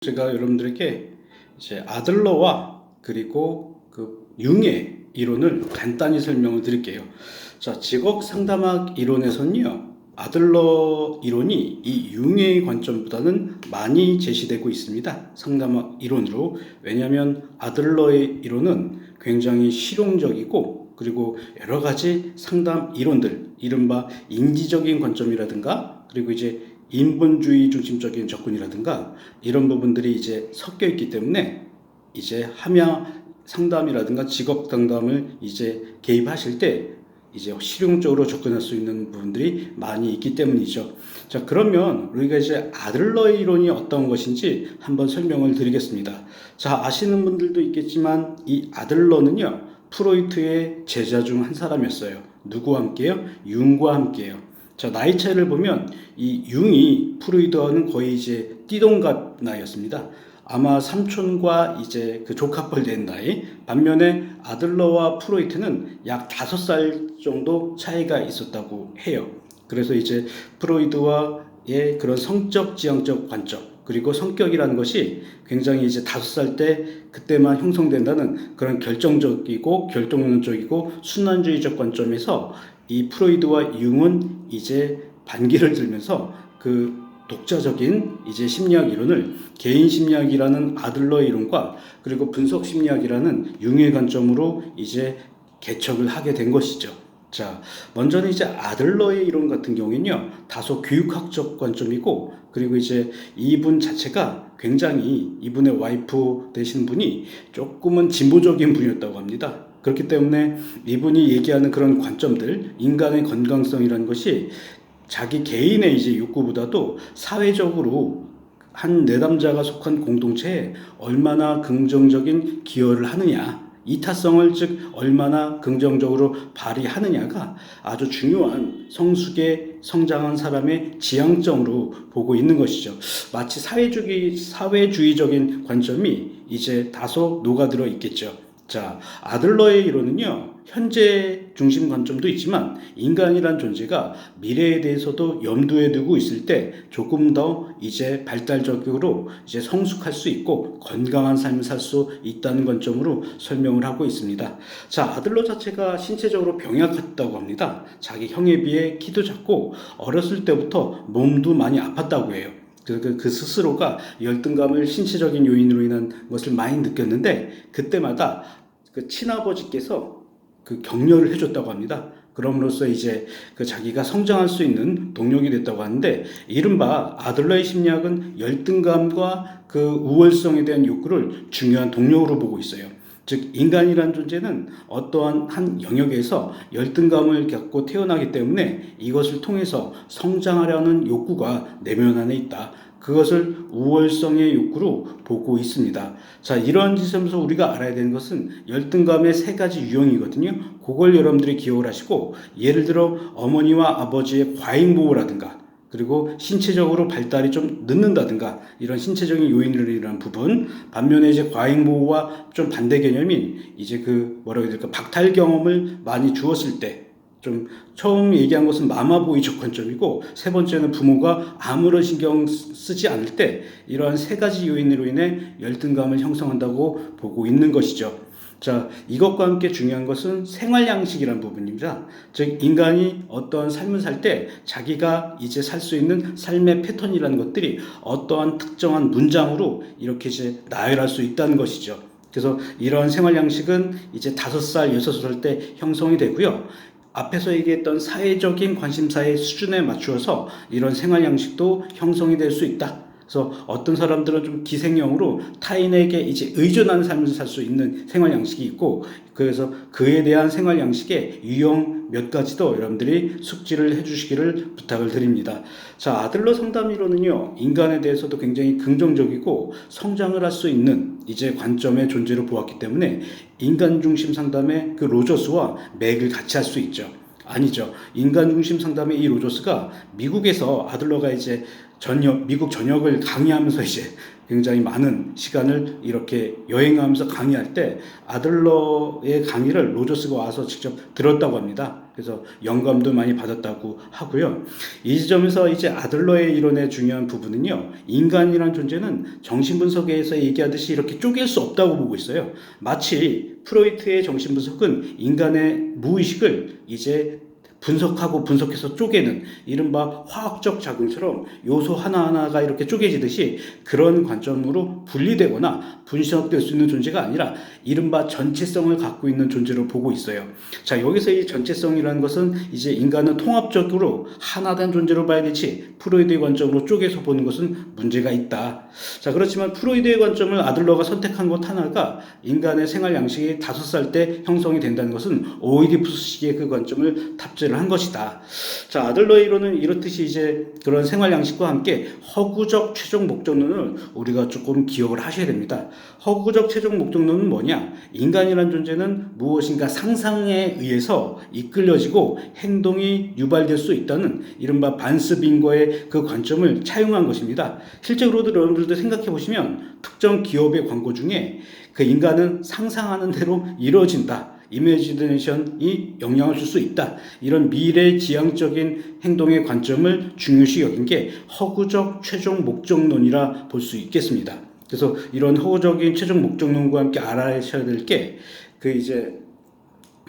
제가 여러분들에게 이제 아들러와 그리고 그 융의 이론을 간단히 설명을 드릴게요. 자, 직업 상담학 이론에서는요, 아들러 이론이 이 융의 관점보다는 많이 제시되고 있습니다. 상담학 이론으로. 왜냐하면 아들러의 이론은 굉장히 실용적이고, 그리고 여러 가지 상담 이론들, 이른바 인지적인 관점이라든가, 그리고 이제 인본주의 중심적인 접근이라든가 이런 부분들이 이제 섞여 있기 때문에 이제 함야 상담이라든가 직업 상담을 이제 개입하실 때 이제 실용적으로 접근할 수 있는 부분들이 많이 있기 때문이죠. 자, 그러면 우리가 이제 아들러의 이론이 어떤 것인지 한번 설명을 드리겠습니다. 자, 아시는 분들도 있겠지만 이 아들러는요, 프로이트의 제자 중 한 사람이었어요. 누구와 함께요? 융과 함께요. 자, 나이 차이를 보면 이 융이 프로이트와는 거의 이제 띠동갑 나이였습니다. 아마 삼촌과 이제 그 조카뻘 된 나이. 반면에 아들러와 프로이트는 약 5살 정도 차이가 있었다고 해요. 그래서 이제 프로이트와의 그런 성적 지향적 관점, 그리고 성격이라는 것이 굉장히 이제 5살 때 그때만 형성된다는 그런 결정적이고 결정론적이고 순환주의적 관점에서 이 프로이드와 융은 이제 반기를 들면서 그 독자적인 이제 심리학 이론을 개인 심리학이라는 아들러 이론과 그리고 분석 심리학이라는 융의 관점으로 이제 개척을 하게 된 것이죠. 자, 먼저는 이제 아들러의 이론 같은 경우에는요, 다소 교육학적 관점이고, 그리고 이제 이분 자체가 굉장히 이분의 와이프 되신 분이 조금은 진보적인 분이었다고 합니다. 그렇기 때문에 이분이 얘기하는 그런 관점들, 인간의 건강성이라는 것이 자기 개인의 이제 욕구보다도 사회적으로 한 내담자가 속한 공동체에 얼마나 긍정적인 기여를 하느냐, 이타성을 즉 얼마나 긍정적으로 발휘하느냐가 아주 중요한 성숙에 성장한 사람의 지향점으로 보고 있는 것이죠. 마치 사회주의적인 관점이 이제 다소 녹아들어 있겠죠. 자, 아들러의 이론은요, 현재 중심 관점도 있지만 인간이란 존재가 미래에 대해서도 염두에 두고 있을 때 조금 더 이제 발달적으로 이제 성숙할 수 있고 건강한 삶을 살 수 있다는 관점으로 설명을 하고 있습니다. 자, 아들러 자체가 신체적으로 병약했다고 합니다. 자기 형에 비해 키도 작고 어렸을 때부터 몸도 많이 아팠다고 해요. 그 스스로가 열등감을 신체적인 요인으로 인한 것을 많이 느꼈는데 그때마다 그 친아버지께서 그 격려를 해줬다고 합니다. 그럼으로써 이제 그 자기가 성장할 수 있는 동력이 됐다고 하는데, 이른바 아들러의 심리학은 열등감과 그 우월성에 대한 욕구를 중요한 동력으로 보고 있어요. 즉 인간이란 존재는 어떠한 한 영역에서 열등감을 갖고 태어나기 때문에 이것을 통해서 성장하려는 욕구가 내면 안에 있다. 그것을 우월성의 욕구로 보고 있습니다. 자, 이러한 지점에서 우리가 알아야 되는 것은 열등감의 3가지 유형이거든요. 그걸 여러분들이 기억을 하시고, 예를 들어 어머니와 아버지의 과잉보호라든가, 그리고 신체적으로 발달이 좀 늦는다든가 이런 신체적인 요인으로 인한 부분, 반면에 이제 과잉보호와 좀 반대 개념인 이제 그 뭐라고 해야 될까, 박탈 경험을 많이 주었을 때, 좀 처음 얘기한 것은 마마보이적 관점이고, 3번째는 부모가 아무런 신경 쓰지 않을 때 이러한 3가지 요인으로 인해 열등감을 형성한다고 보고 있는 것이죠. 자, 이것과 함께 중요한 것은 생활 양식이라는 부분입니다. 즉 인간이 어떠한 삶을 살 때 자기가 이제 살 수 있는 삶의 패턴이라는 것들이 어떠한 특정한 문장으로 이렇게 이제 나열할 수 있다는 것이죠. 그래서 이러한 생활 양식은 이제 5살, 6살 때 형성이 되고요. 앞에서 얘기했던 사회적인 관심사의 수준에 맞추어서 이런 생활 양식도 형성이 될 수 있다. 그래서 어떤 사람들은 좀 기생형으로 타인에게 이제 의존하는 삶을 살 수 있는 생활 양식이 있고, 그래서 그에 대한 생활 양식의 유형 몇 가지도 여러분들이 숙지를 해주시기를 부탁을 드립니다. 자, 아들러 상담이론은요, 인간에 대해서도 굉장히 긍정적이고 성장을 할 수 있는 이제 관점의 존재로 보았기 때문에 인간 중심 상담의 그 로저스와 맥을 같이 할 수 있죠. 아니죠. 인간 중심 상담의 이 로저스가 미국에서 아들러가 이제 미국 전역을 강의하면서 이제 굉장히 많은 시간을 이렇게 여행하면서 강의할 때 아들러의 강의를 로저스가 와서 직접 들었다고 합니다. 그래서 영감도 많이 받았다고 하고요. 이 지점에서 이제 아들러의 이론의 중요한 부분은요, 인간이란 존재는 정신분석에서 얘기하듯이 이렇게 쪼갤 수 없다고 보고 있어요. 마치 프로이트의 정신분석은 인간의 무의식을 이제 분석하고 분석해서 쪼개는 이른바 화학적 작용처럼 요소 하나하나가 이렇게 쪼개지듯이 그런 관점으로 분리되거나 분석될 수 있는 존재가 아니라 이른바 전체성을 갖고 있는 존재로 보고 있어요. 자, 여기서 이 전체성이라는 것은 이제 인간은 통합적으로 하나된 존재로 봐야 되지 프로이드의 관점으로 쪼개서 보는 것은 문제가 있다. 자, 그렇지만 프로이드의 관점을 아들러가 선택한 것 하나가 인간의 생활 양식이 5살 때 형성이 된다는 것은 오이디푸스식의 그 관점을 탑재를 한 것이다. 자, 아들러의 이론은 이렇듯이 이제 그런 생활 양식과 함께 허구적 최종 목적론을 우리가 조금 기억을 하셔야 됩니다. 허구적 최종 목적론은 뭐냐? 인간이란 존재는 무엇인가 상상에 의해서 이끌려지고 행동이 유발될 수 있다는 이른바 반스빙거의 그 관점을 차용한 것입니다. 실제로도 여러분들도 생각해 보시면 특정 기업의 광고 중에 그 인간은 상상하는 대로 이루어진다. 이미지네이션이 영향을 줄 수 있다. 이런 미래지향적인 행동의 관점을 중요시 여긴 게 허구적 최종 목적론이라 볼 수 있겠습니다. 그래서 이런 허구적인 최종 목적론과 함께 알아셔야 될 게 그 이제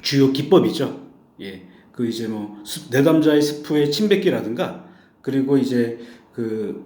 주요 기법이죠. 예. 그 이제 뭐 내담자의 스프의 침뱉기라든가 그리고 이제 그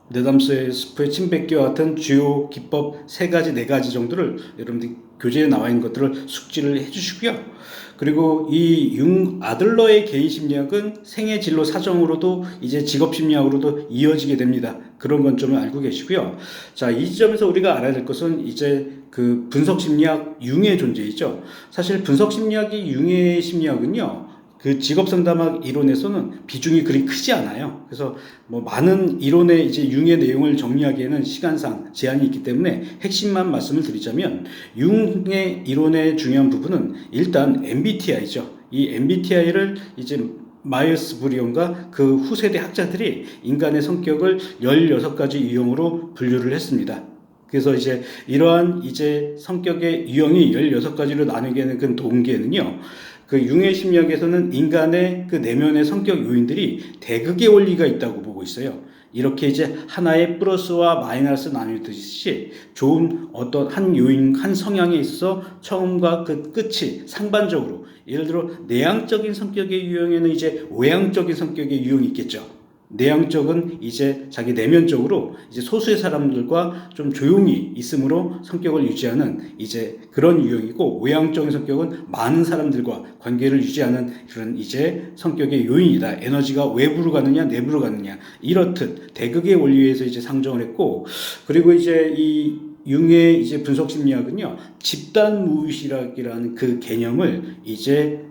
내담자의 스프의 침뱉기와 같은 주요 기법 3가지, 4가지 정도를 여러분들이 교재에 나와 있는 것들을 숙지를 해주시고요. 그리고 이 아들러의 개인 심리학은 생애 진로 사정으로도 이제 직업 심리학으로도 이어지게 됩니다. 그런 관점을 알고 계시고요. 자, 이 지점에서 우리가 알아야 될 것은 이제 그 분석 심리학 융의 존재이죠. 사실 분석 심리학이 융의 심리학은요, 그 직업 상담학 이론에서는 비중이 그리 크지 않아요. 그래서 뭐 많은 이론의 이제 융의 내용을 정리하기에는 시간상 제한이 있기 때문에 핵심만 말씀을 드리자면 융의 이론의 중요한 부분은 일단 MBTI죠. 이 MBTI를 이제 마이어스 브리온과 그 후세대 학자들이 인간의 성격을 16가지 유형으로 분류를 했습니다. 그래서 이제 이러한 이제 성격의 유형이 16가지로 나누게 되는 그 동기에는요, 그 융의 심리학에서는 인간의 그 내면의 성격 요인들이 대극의 원리가 있다고 보고 있어요. 이렇게 이제 하나의 플러스와 마이너스 나누듯이 좋은 어떤 한 요인, 한 성향에 있어서 처음과 그 끝이 상반적으로, 예를 들어 내향적인 성격의 유형에는 이제 외향적인 성격의 유형이 있겠죠. 내향적은 이제 자기 내면적으로 이제 소수의 사람들과 좀 조용히 있음으로 성격을 유지하는 이제 그런 유형이고, 외향적인 성격은 많은 사람들과 관계를 유지하는 그런 이제 성격의 요인이다. 에너지가 외부로 가느냐 내부로 가느냐, 이렇듯 대극의 원리에서 이제 상정을 했고, 그리고 이제 이 융의 이제 분석 심리학은요, 집단 무의식이라는 그 개념을 이제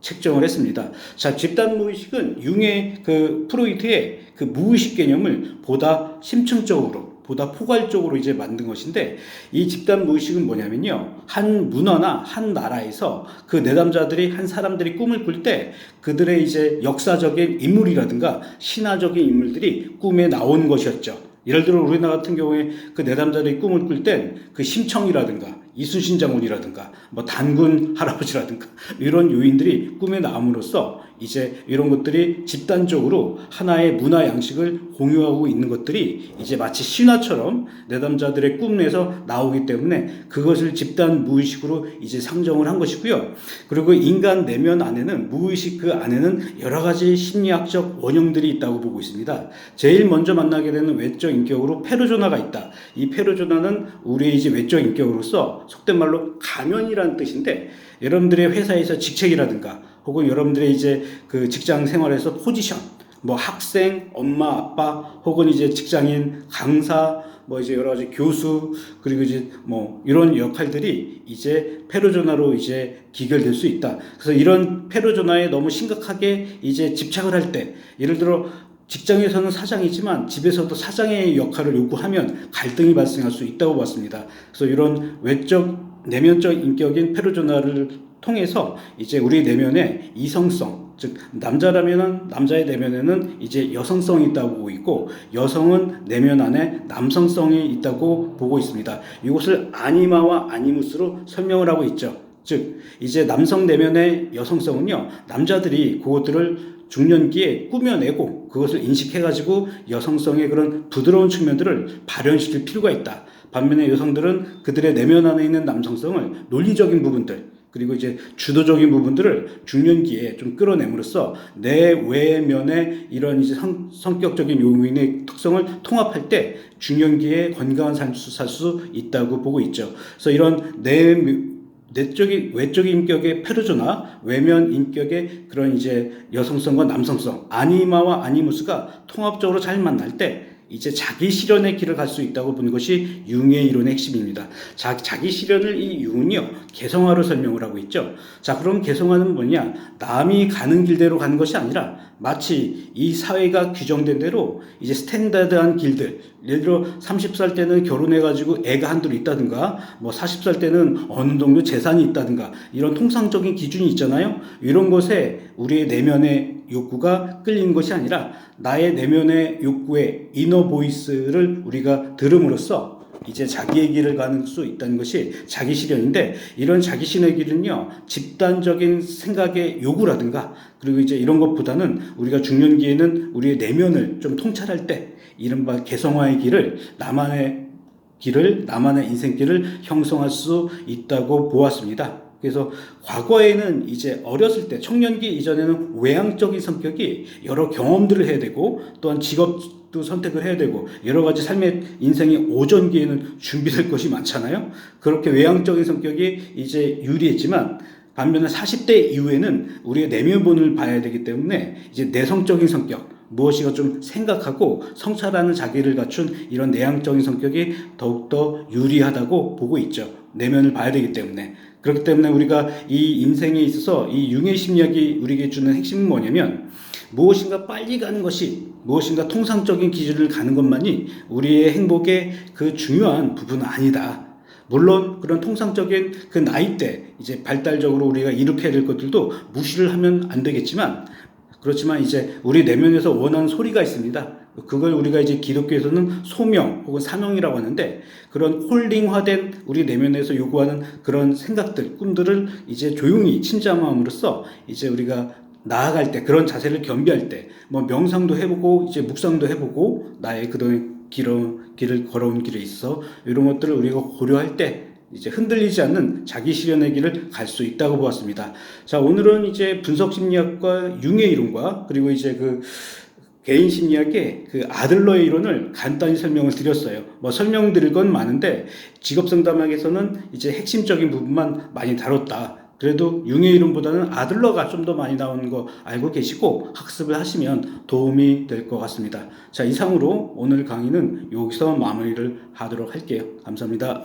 책정을 했습니다. 자, 집단 무의식은 융의 그 프로이트의 그 무의식 개념을 보다 심층적으로, 보다 포괄적으로 이제 만든 것인데, 이 집단 무의식은 뭐냐면요, 한 문화나 한 나라에서 그 내담자들이, 한 사람들이 꿈을 꿀 때 그들의 이제 역사적인 인물이라든가 신화적인 인물들이 꿈에 나온 것이었죠. 예를 들어 우리나라 같은 경우에 그 내담자들이 꿈을 꿀 땐 그 심청이라든가 이순신 장군이라든가 뭐 단군 할아버지라든가 이런 요인들이 꿈에 나옴으로써 이제 이런 것들이 집단적으로 하나의 문화 양식을 공유하고 있는 것들이 이제 마치 신화처럼 내담자들의 꿈에서 나오기 때문에 그것을 집단 무의식으로 이제 상정을 한 것이고요. 그리고 인간 내면 안에는, 무의식 그 안에는 여러 가지 심리학적 원형들이 있다고 보고 있습니다. 제일 먼저 만나게 되는 외적 인격으로 페르소나가 있다. 이 페르소나는 우리의 이제 외적 인격으로서 속된 말로 가면이라는 뜻인데, 여러분들의 회사에서 직책이라든가 혹은 여러분들의 이제 그 직장 생활에서 포지션, 뭐 학생, 엄마, 아빠, 혹은 이제 직장인, 강사, 뭐 이제 여러 가지 교수, 그리고 이제 뭐 이런 역할들이 이제 페르소나로 이제 기결될 수 있다. 그래서 이런 페르소나에 너무 심각하게 이제 집착을 할 때, 예를 들어 직장에서는 사장이지만 집에서도 사장의 역할을 요구하면 갈등이 발생할 수 있다고 봤습니다. 그래서 이런 외적 내면적 인격인 페르소나를 통해서 이제 우리 내면에 이성성, 즉 남자라면은 남자의 내면에는 이제 여성성이 있다고 보고 있고, 여성은 내면 안에 남성성이 있다고 보고 있습니다. 이것을 아니마와 아니무스로 설명을 하고 있죠. 즉 이제 남성 내면의 여성성은요, 남자들이 그것들을 중년기에 꾸며내고 그것을 인식해가지고 여성성의 그런 부드러운 측면들을 발현시킬 필요가 있다. 반면에 여성들은 그들의 내면 안에 있는 남성성을 논리적인 부분들, 그리고 이제 주도적인 부분들을 중년기에 좀 끌어내므로써 내 외면의 이런 이제 성격적인 요인의 특성을 통합할 때 중년기에 건강한 삶을 살 수 있다고 보고 있죠. 그래서 이런 내적인 외적인 인격의 페르소나, 외면 인격의 그런 이제 여성성과 남성성, 아니마와 아니무스가 통합적으로 잘 만날 때 이제 자기 실현의 길을 갈 수 있다고 보는 것이 융의 이론의 핵심입니다. 자기 실현을 이 융은요, 개성화로 설명을 하고 있죠. 자, 그럼 개성화는 뭐냐? 남이 가는 길대로 가는 것이 아니라 마치 이 사회가 규정된 대로 이제 스탠다드한 길들, 예를 들어 30살 때는 결혼해가지고 애가 한둘 있다든가, 뭐 40살 때는 어느 정도 재산이 있다든가, 이런 통상적인 기준이 있잖아요. 이런 것에 우리의 내면의 욕구가 끌리는 것이 아니라 나의 내면의 욕구의 이너 보이스를 우리가 들음으로써 이제 자기의 길을 가는 수 있다는 것이 자기 실현인데, 이런 자기 실현의 길은요, 집단적인 생각의 요구라든가, 그리고 이제 이런 것보다는 우리가 중년기에는 우리의 내면을 좀 통찰할 때 이른바 개성화의 길을, 나만의 인생길을 형성할 수 있다고 보았습니다. 그래서 과거에는 이제 어렸을 때, 청년기 이전에는 외향적인 성격이 여러 경험들을 해야 되고, 또한 직업도 선택을 해야 되고, 여러 가지 삶의 인생의 오전기에는 준비될 것이 많잖아요. 그렇게 외향적인 성격이 이제 유리했지만, 반면에 40대 이후에는 우리의 내면본을 봐야 되기 때문에 이제 내성적인 성격, 무엇이가 좀 생각하고 성찰하는 자기를 갖춘 이런 내향적인 성격이 더욱더 유리하다고 보고 있죠. 내면을 봐야 되기 때문에. 그렇기 때문에 우리가 이 인생에 있어서 이 융의 심리학이 우리에게 주는 핵심은 뭐냐면, 무엇인가 빨리 가는 것이, 무엇인가 통상적인 기준을 가는 것만이 우리의 행복의 그 중요한 부분은 아니다. 물론 그런 통상적인 그 나이대, 이제 발달적으로 우리가 이룩해야 될 것들도 무시를 하면 안 되겠지만, 그렇지만 이제 우리 내면에서 원하는 소리가 있습니다. 그걸 우리가 이제 기독교에서는 소명 혹은 사명이라고 하는데, 그런 홀링화된 우리 내면에서 요구하는 그런 생각들, 꿈들을 이제 조용히 침잠함으로써 이제 우리가 나아갈 때, 그런 자세를 겸비할 때, 뭐 명상도 해보고 이제 묵상도 해보고 나의 그동안 길을 걸어온 길에 있어 이런 것들을 우리가 고려할 때 이제 흔들리지 않는 자기 실현의 길을 갈 수 있다고 보았습니다. 자, 오늘은 이제 분석 심리학과 융의 이론과, 그리고 이제 그 개인 심리학의 그 아들러의 이론을 간단히 설명을 드렸어요. 뭐 설명드릴 건 많은데 직업 상담학에서는 이제 핵심적인 부분만 많이 다뤘다. 그래도 융의 이론보다는 아들러가 좀 더 많이 나오는 거 알고 계시고 학습을 하시면 도움이 될 것 같습니다. 자, 이상으로 오늘 강의는 여기서 마무리를 하도록 할게요. 감사합니다.